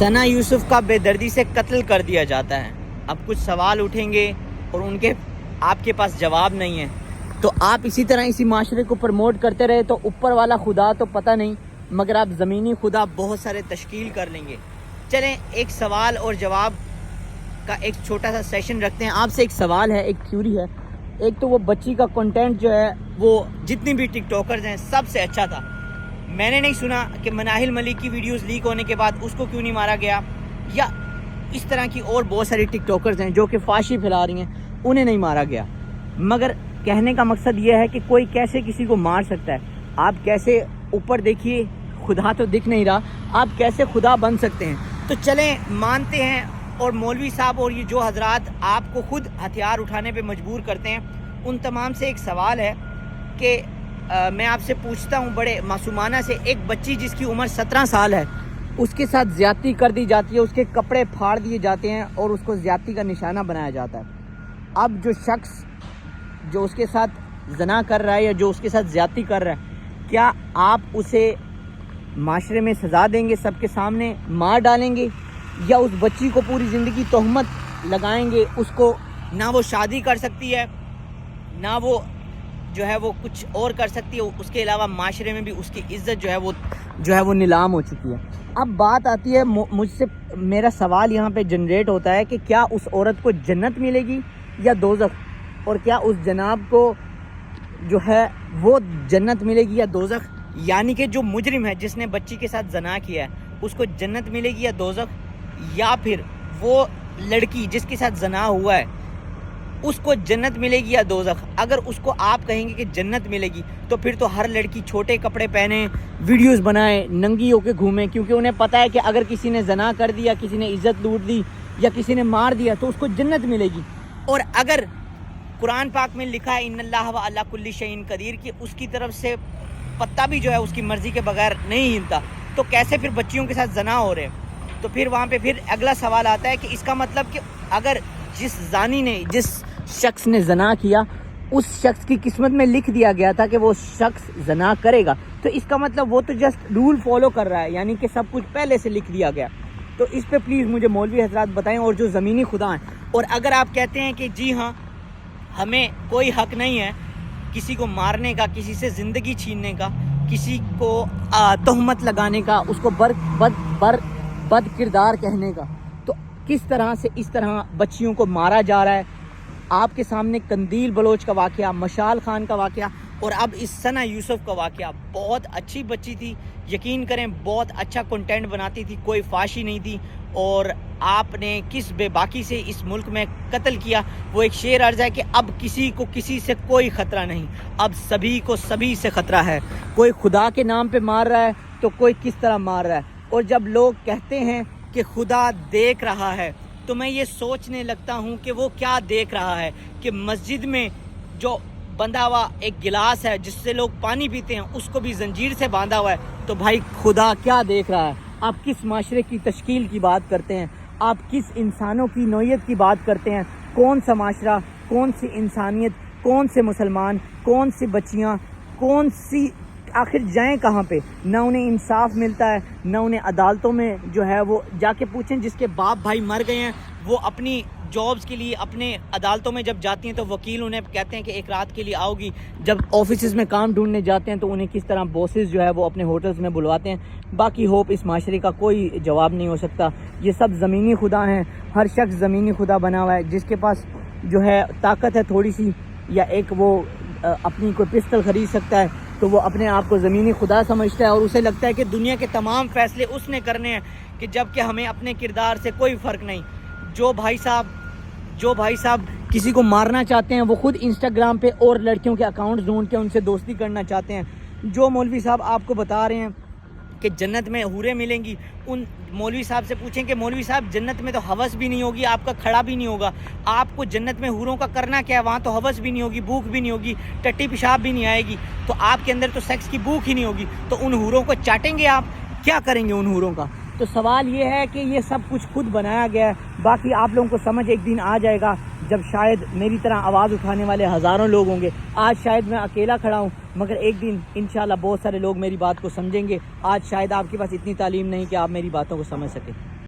ثنا یوسف کا بے دردی سے قتل کر دیا جاتا ہے. اب کچھ سوال اٹھیں گے اور ان کے آپ کے پاس جواب نہیں ہے، تو آپ اسی طرح اسی معاشرے کو پروموٹ کرتے رہے تو اوپر والا خدا تو پتہ نہیں، مگر آپ زمینی خدا بہت سارے تشکیل کر لیں گے. چلیں ایک سوال اور جواب کا ایک چھوٹا سا سیشن رکھتے ہیں. آپ سے ایک سوال ہے، ایک تھیوری ہے. ایک تو وہ بچی کا کنٹینٹ جو ہے وہ جتنی بھی ٹک ٹاکرز ہیں سب سے اچھا تھا. میں نے نہیں سنا کہ مناہل ملک کی ویڈیوز لیک ہونے کے بعد اس کو کیوں نہیں مارا گیا، یا اس طرح کی اور بہت ساری ٹک ٹاکرز ہیں جو کہ فحاشی پھیلا رہی ہیں، انہیں نہیں مارا گیا. مگر کہنے کا مقصد یہ ہے کہ کوئی کیسے کسی کو مار سکتا ہے. آپ کیسے اوپر دیکھیے، خدا تو دکھ نہیں رہا، آپ کیسے خدا بن سکتے ہیں. تو چلیں مانتے ہیں، اور مولوی صاحب اور یہ جو حضرات آپ کو خود ہتھیار اٹھانے پہ مجبور کرتے ہیں، ان تمام سے ایک سوال ہے کہ میں آپ سے پوچھتا ہوں بڑے معصومانہ سے، ایک بچی جس کی عمر 17 سال ہے، اس کے ساتھ زیادتی کر دی جاتی ہے، اس کے کپڑے پھاڑ دیے جاتے ہیں اور اس کو زیادتی کا نشانہ بنایا جاتا ہے. اب جو شخص جو اس کے ساتھ زنا کر رہا ہے یا جو اس کے ساتھ زیادتی کر رہا ہے، کیا آپ اسے معاشرے میں سزا دیں گے، سب کے سامنے مار ڈالیں گے، یا اس بچی کو پوری زندگی تہمت لگائیں گے؟ اس کو نہ وہ شادی کر سکتی ہے، نہ وہ جو ہے وہ کچھ اور کر سکتی ہے، اس کے علاوہ معاشرے میں بھی اس کی عزت جو ہے وہ نیلام ہو چکی ہے. اب بات آتی ہے مجھ سے، میرا سوال یہاں پہ جنریٹ ہوتا ہے کہ کیا اس عورت کو جنت ملے گی یا دوزخ، اور کیا اس جناب کو جو ہے وہ جنت ملے گی یا دوزخ؟ یعنی کہ جو مجرم ہے جس نے بچی کے ساتھ زنا کیا ہے، اس کو جنت ملے گی یا دوزخ، یا پھر وہ لڑکی جس کے ساتھ زنا ہوا ہے اس کو جنت ملے گی یا دوزخ؟ اگر اس کو آپ کہیں گے کہ جنت ملے گی تو پھر تو ہر لڑکی چھوٹے کپڑے پہنے، ویڈیوز بنائے، ننگی ہو کے گھومے، کیونکہ انہیں پتہ ہے کہ اگر کسی نے زنا کر دیا، کسی نے عزت لوٹ دی یا کسی نے مار دیا تو اس کو جنت ملے گی. اور اگر قرآن پاک میں لکھا ہے ان اللہ وعلی کل شیء قدیر، کہ اس کی طرف سے پتہ بھی جو ہے اس کی مرضی کے بغیر نہیں ہلتا، تو کیسے پھر بچیوں کے ساتھ زنا ہو رہے ہیں؟ تو پھر وہاں پہ پھر اگلا سوال آتا ہے کہ اس کا مطلب کہ اگر جس زانی نے، جس شخص نے زنا کیا، اس شخص کی قسمت میں لکھ دیا گیا تھا کہ وہ شخص زنا کرے گا، تو اس کا مطلب وہ تو جسٹ رول فالو کر رہا ہے، یعنی کہ سب کچھ پہلے سے لکھ دیا گیا. تو اس پہ پلیز مجھے مولوی حضرات بتائیں، اور جو زمینی خدا ہیں. اور اگر آپ کہتے ہیں کہ جی ہاں ہمیں کوئی حق نہیں ہے کسی کو مارنے کا، کسی سے زندگی چھیننے کا، کسی کو تہمت لگانے کا، اس کو بد کردار کہنے کا، تو کس طرح سے اس طرح بچیوں کو مارا جا رہا ہے؟ آپ کے سامنے قندیل بلوچ کا واقعہ، مشال خان کا واقعہ، اور اب اس ثنا یوسف کا واقعہ. بہت اچھی بچی تھی، یقین کریں بہت اچھا کنٹینٹ بناتی تھی، کوئی فحاشی نہیں تھی، اور آپ نے کس بے باکی سے اس ملک میں قتل کیا. وہ ایک شعر عرض ہے کہ اب کسی کو کسی سے کوئی خطرہ نہیں، اب سبھی کو سبھی سے خطرہ ہے. کوئی خدا کے نام پہ مار رہا ہے تو کوئی کس طرح مار رہا ہے. اور جب لوگ کہتے ہیں کہ خدا دیکھ رہا ہے، تو میں یہ سوچنے لگتا ہوں کہ وہ کیا دیکھ رہا ہے کہ مسجد میں جو بندھا ہوا ایک گلاس ہے جس سے لوگ پانی پیتے ہیں، اس کو بھی زنجیر سے باندھا ہوا ہے. تو بھائی خدا کیا دیکھ رہا ہے؟ آپ کس معاشرے کی تشکیل کی بات کرتے ہیں؟ آپ کس انسانوں کی نوعیت کی بات کرتے ہیں؟ کون سا معاشرہ، کون سی انسانیت، کون سے مسلمان، کون سی بچیاں، کون سی، آخر جائیں کہاں پہ؟ نہ انہیں انصاف ملتا ہے، نہ انہیں عدالتوں میں جو ہے وہ جا کے پوچھیں. جس کے باپ بھائی مر گئے ہیں، وہ اپنی جابز کے لیے اپنے عدالتوں میں جب جاتی ہیں تو وکیل انہیں کہتے ہیں کہ ایک رات کے لیے آؤ گی. جب آفیسز میں کام ڈھونڈنے جاتے ہیں تو انہیں کس طرح باسز جو ہے وہ اپنے ہوٹلز میں بلواتے ہیں. باقی ہوپ اس معاشرے کا کوئی جواب نہیں ہو سکتا. یہ سب زمینی خدا ہیں، ہر شخص زمینی خدا بنا ہوا ہے. جس کے پاس جو ہے طاقت ہے تھوڑی سی، یا ایک وہ اپنی کوئی پستل خرید سکتا ہے، تو وہ اپنے آپ کو زمینی خدا سمجھتا ہے، اور اسے لگتا ہے کہ دنیا کے تمام فیصلے اس نے کرنے ہیں، کہ جب کہ ہمیں اپنے کردار سے کوئی فرق نہیں. جو بھائی صاحب کسی کو مارنا چاہتے ہیں، وہ خود انسٹاگرام پہ اور لڑکیوں کے اکاؤنٹس ڈھونڈ کے ان سے دوستی کرنا چاہتے ہیں. جو مولوی صاحب آپ کو بتا رہے ہیں کہ جنت میں حوریں ملیں گی، ان مولوی صاحب سے پوچھیں کہ مولوی صاحب جنت میں تو ہوس بھی نہیں ہوگی، آپ کا کھڑا بھی نہیں ہوگا، آپ کو جنت میں حوروں کا کرنا کیا ہے؟ وہاں تو ہوس بھی نہیں ہوگی، بھوک بھی نہیں ہوگی، ٹٹی پیشاب بھی نہیں آئے گی، تو آپ کے اندر تو سیکس کی بھوک ہی نہیں ہوگی، تو ان حوروں کو چاٹیں گے آپ؟ کیا کریں گے ان حوروں کا؟ تو سوال یہ ہے کہ یہ سب کچھ خود بنایا گیا ہے. باقی آپ لوگوں کو سمجھ ایک دن آ جائے گا جب شاید میری طرح آواز اٹھانے والے ہزاروں لوگ ہوں گے. آج شاید میں اکیلا کھڑا ہوں، مگر ایک دن انشاءاللہ بہت سارے لوگ میری بات کو سمجھیں گے. آج شاید آپ کے پاس اتنی تعلیم نہیں کہ آپ میری باتوں کو سمجھ سکیں.